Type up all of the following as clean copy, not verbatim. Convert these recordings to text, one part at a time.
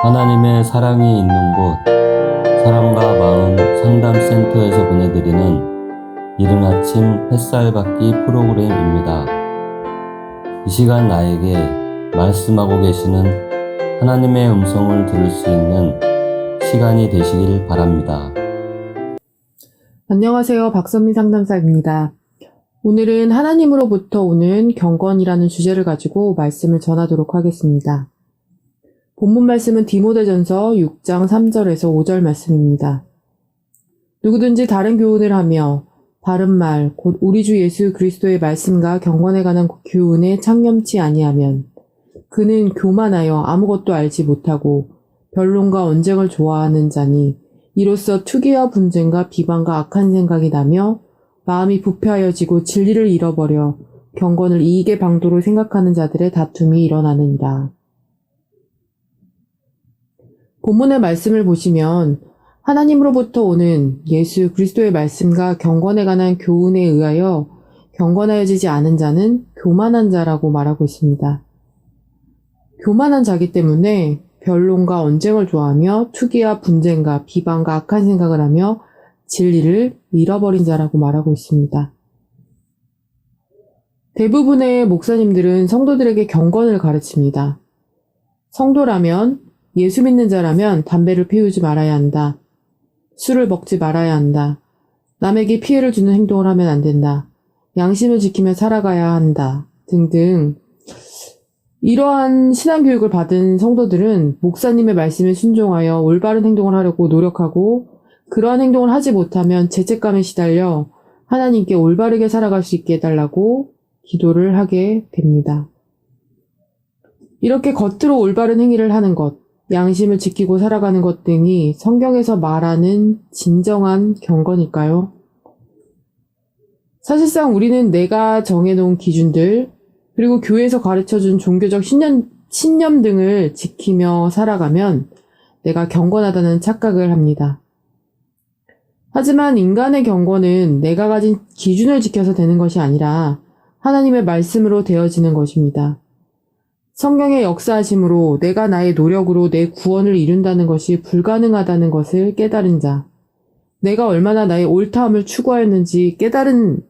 하나님의 사랑이 있는 곳, 사랑과 마음 상담센터에서 보내드리는 이른 아침 햇살받기 프로그램입니다. 이 시간 나에게 말씀하고 계시는 하나님의 음성을 들을 수 있는 시간이 되시길 바랍니다. 안녕하세요. 박선미 상담사입니다. 오늘은 하나님으로부터 오는 경건이라는 주제를 가지고 말씀을 전하도록 하겠습니다. 본문 말씀은 디모데전서 6장 3절에서 5절 말씀입니다. 누구든지 다른 교훈을 하며 바른 말, 곧 우리 주 예수 그리스도의 말씀과 경건에 관한 교훈에 창념치 아니하면 그는 교만하여 아무것도 알지 못하고 변론과 언쟁을 좋아하는 자니 이로써 투기와 분쟁과 비방과 악한 생각이 나며 마음이 부패하여지고 진리를 잃어버려 경건을 이익의 방도로 생각하는 자들의 다툼이 일어나느니라. 본문의 말씀을 보시면 하나님으로부터 오는 예수 그리스도의 말씀과 경건에 관한 교훈에 의하여 경건하여지지 않은 자는 교만한 자라고 말하고 있습니다. 교만한 자기 때문에 변론과 언쟁을 좋아하며 투기와 분쟁과 비방과 악한 생각을 하며 진리를 잃어버린 자라고 말하고 있습니다. 대부분의 목사님들은 성도들에게 경건을 가르칩니다. 성도라면, 예수 믿는 자라면 담배를 피우지 말아야 한다. 술을 먹지 말아야 한다. 남에게 피해를 주는 행동을 하면 안 된다. 양심을 지키며 살아가야 한다. 등등. 이러한 신앙교육을 받은 성도들은 목사님의 말씀에 순종하여 올바른 행동을 하려고 노력하고 그러한 행동을 하지 못하면 죄책감에 시달려 하나님께 올바르게 살아갈 수 있게 해달라고 기도를 하게 됩니다. 이렇게 겉으로 올바른 행위를 하는 것, 양심을 지키고 살아가는 것 등이 성경에서 말하는 진정한 경건일까요? 사실상 우리는 내가 정해놓은 기준들, 그리고 교회에서 가르쳐준 종교적 신념 등을 지키며 살아가면 내가 경건하다는 착각을 합니다. 하지만 인간의 경건은 내가 가진 기준을 지켜서 되는 것이 아니라 하나님의 말씀으로 되어지는 것입니다. 성경의 역사하심으로 내가 나의 노력으로 내 구원을 이룬다는 것이 불가능하다는 것을 깨달은 자, 내가 얼마나 나의 옳다함을 추구하였는지 깨달은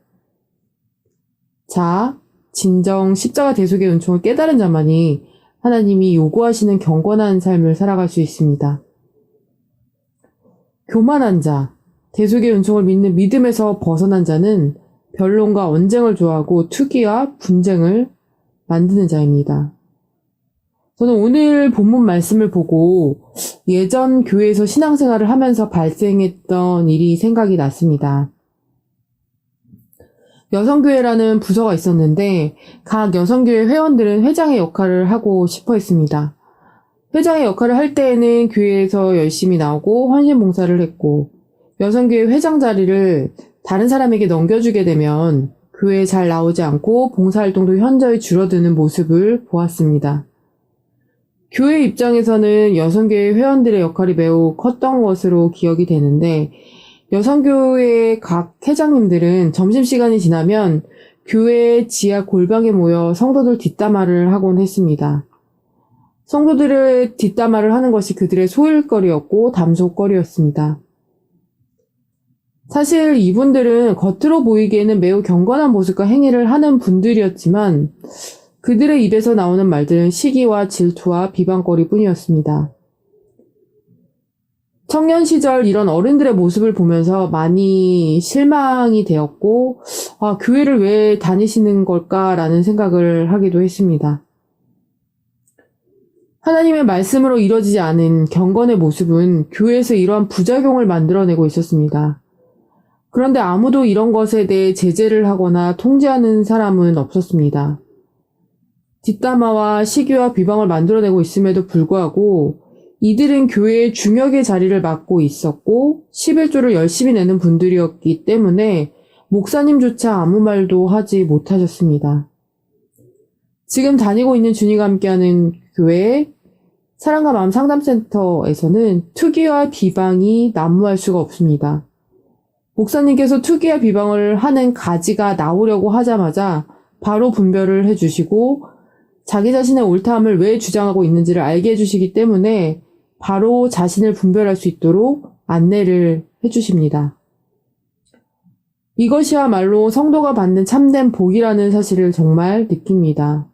자, 진정 십자가 대속의 은총을 깨달은 자만이 하나님이 요구하시는 경건한 삶을 살아갈 수 있습니다. 교만한 자, 대속의 은총을 믿는 믿음에서 벗어난 자는 변론과 언쟁을 좋아하고 투기와 분쟁을 만드는 자입니다. 저는 오늘 본문 말씀을 보고 예전 교회에서 신앙생활을 하면서 발생했던 일이 생각이 났습니다. 여성교회라는 부서가 있었는데 각 여성교회 회원들은 회장의 역할을 하고 싶어 했습니다. 회장의 역할을 할 때에는 교회에서 열심히 나오고 헌신봉사를 했고 여성교회 회장 자리를 다른 사람에게 넘겨주게 되면 교회에 잘 나오지 않고 봉사활동도 현저히 줄어드는 모습을 보았습니다. 교회 입장에서는 여성교회 회원들의 역할이 매우 컸던 것으로 기억이 되는데 여성교회 각 회장님들은 점심시간이 지나면 교회 지하 골방에 모여 성도들 뒷담화를 하곤 했습니다. 성도들의 뒷담화를 하는 것이 그들의 소일거리였고 담소거리였습니다. 사실 이분들은 겉으로 보이기에는 매우 경건한 모습과 행위를 하는 분들이었지만 그들의 입에서 나오는 말들은 시기와 질투와 비방거리 뿐이었습니다. 청년 시절 이런 어른들의 모습을 보면서 많이 실망이 되었고, 교회를 왜 다니시는 걸까라는 생각을 하기도 했습니다. 하나님의 말씀으로 이루어지지 않은 경건의 모습은 교회에서 이러한 부작용을 만들어내고 있었습니다. 그런데 아무도 이런 것에 대해 제재를 하거나 통제하는 사람은 없었습니다. 뒷담화와 시기와 비방을 만들어내고 있음에도 불구하고 이들은 교회의 중역의 자리를 맡고 있었고 11조를 열심히 내는 분들이었기 때문에 목사님조차 아무 말도 하지 못하셨습니다. 지금 다니고 있는 주님과 함께하는 교회 사랑과 마음 상담센터에서는 투기와 비방이 난무할 수가 없습니다. 목사님께서 투기와 비방을 하는 가지가 나오려고 하자마자 바로 분별을 해주시고 자기 자신의 옳다함을 왜 주장하고 있는지를 알게 해주시기 때문에 바로 자신을 분별할 수 있도록 안내를 해주십니다. 이것이야말로 성도가 받는 참된 복이라는 사실을 정말 느낍니다.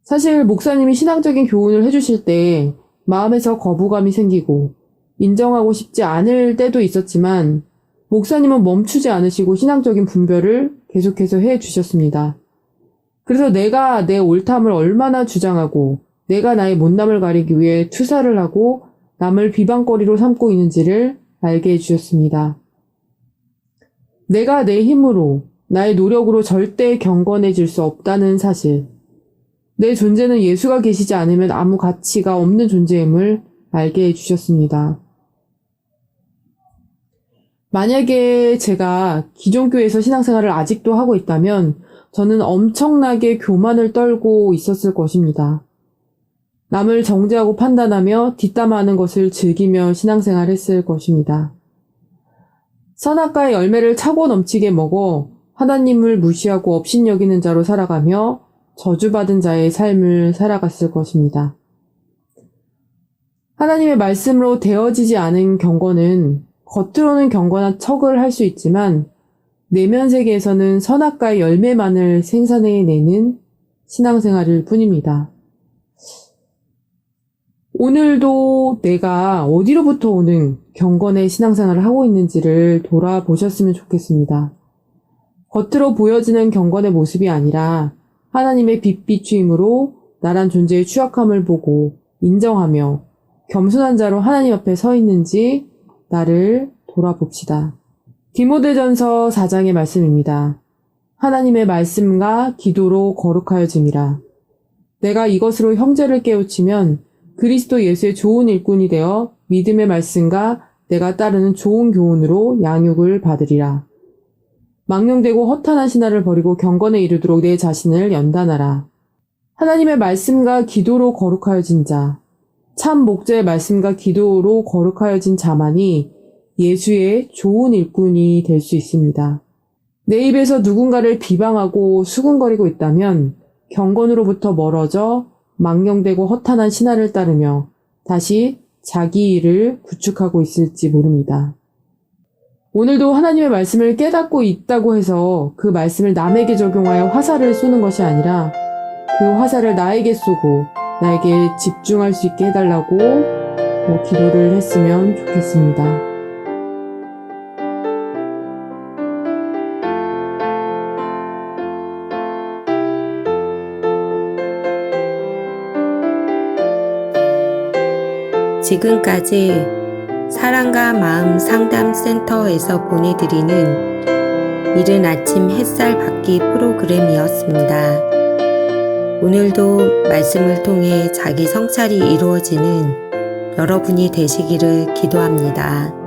사실 목사님이 신앙적인 교훈을 해주실 때 마음에서 거부감이 생기고 인정하고 싶지 않을 때도 있었지만 목사님은 멈추지 않으시고 신앙적인 분별을 계속해서 해주셨습니다. 그래서 내가 내 옳담을 얼마나 주장하고 내가 나의 못남을 가리기 위해 투사를 하고 남을 비방거리로 삼고 있는지를 알게 해주셨습니다. 내가 내 힘으로, 나의 노력으로 절대 경건해질 수 없다는 사실, 내 존재는 예수가 계시지 않으면 아무 가치가 없는 존재임을 알게 해주셨습니다. 만약에 제가 기존 교회에서 신앙생활을 아직도 하고 있다면 저는 엄청나게 교만을 떨고 있었을 것입니다. 남을 정죄하고 판단하며 뒷담화하는 것을 즐기며 신앙생활을 했을 것입니다. 선악과의 열매를 차고 넘치게 먹어 하나님을 무시하고 업신여기는 자로 살아가며 저주받은 자의 삶을 살아갔을 것입니다. 하나님의 말씀으로 되어지지 않은 경건은 겉으로는 경건한 척을 할 수 있지만 내면 세계에서는 선악과의 열매만을 생산해내는 신앙생활일 뿐입니다. 오늘도 내가 어디로부터 오는 경건의 신앙생활을 하고 있는지를 돌아보셨으면 좋겠습니다. 겉으로 보여지는 경건의 모습이 아니라 하나님의 빛 비추임으로 나란 존재의 취약함을 보고 인정하며 겸손한 자로 하나님 앞에 서 있는지 나를 돌아봅시다. 디모데전서 4장의 말씀입니다. 하나님의 말씀과 기도로 거룩하여짐이라. 내가 이것으로 형제를 깨우치면 그리스도 예수의 좋은 일꾼이 되어 믿음의 말씀과 내가 따르는 좋은 교훈으로 양육을 받으리라. 망령되고 허탄한 신화를 버리고 경건에 이르도록 내 자신을 연단하라. 하나님의 말씀과 기도로 거룩하여진 자, 참 목자의 말씀과 기도로 거룩하여진 자만이 예수의 좋은 일꾼이 될 수 있습니다. 내 입에서 누군가를 비방하고 수군거리고 있다면 경건으로부터 멀어져 망령되고 허탄한 신화를 따르며 다시 자기 일을 구축하고 있을지 모릅니다. 오늘도 하나님의 말씀을 깨닫고 있다고 해서 그 말씀을 남에게 적용하여 화살을 쏘는 것이 아니라 그 화살을 나에게 쏘고 나에게 집중할 수 있게 해달라고 기도를 했으면 좋겠습니다. 지금까지 사랑과 마음 상담센터에서 보내드리는 이른 아침 햇살 받기 프로그램이었습니다. 오늘도 말씀을 통해 자기 성찰이 이루어지는 여러분이 되시기를 기도합니다.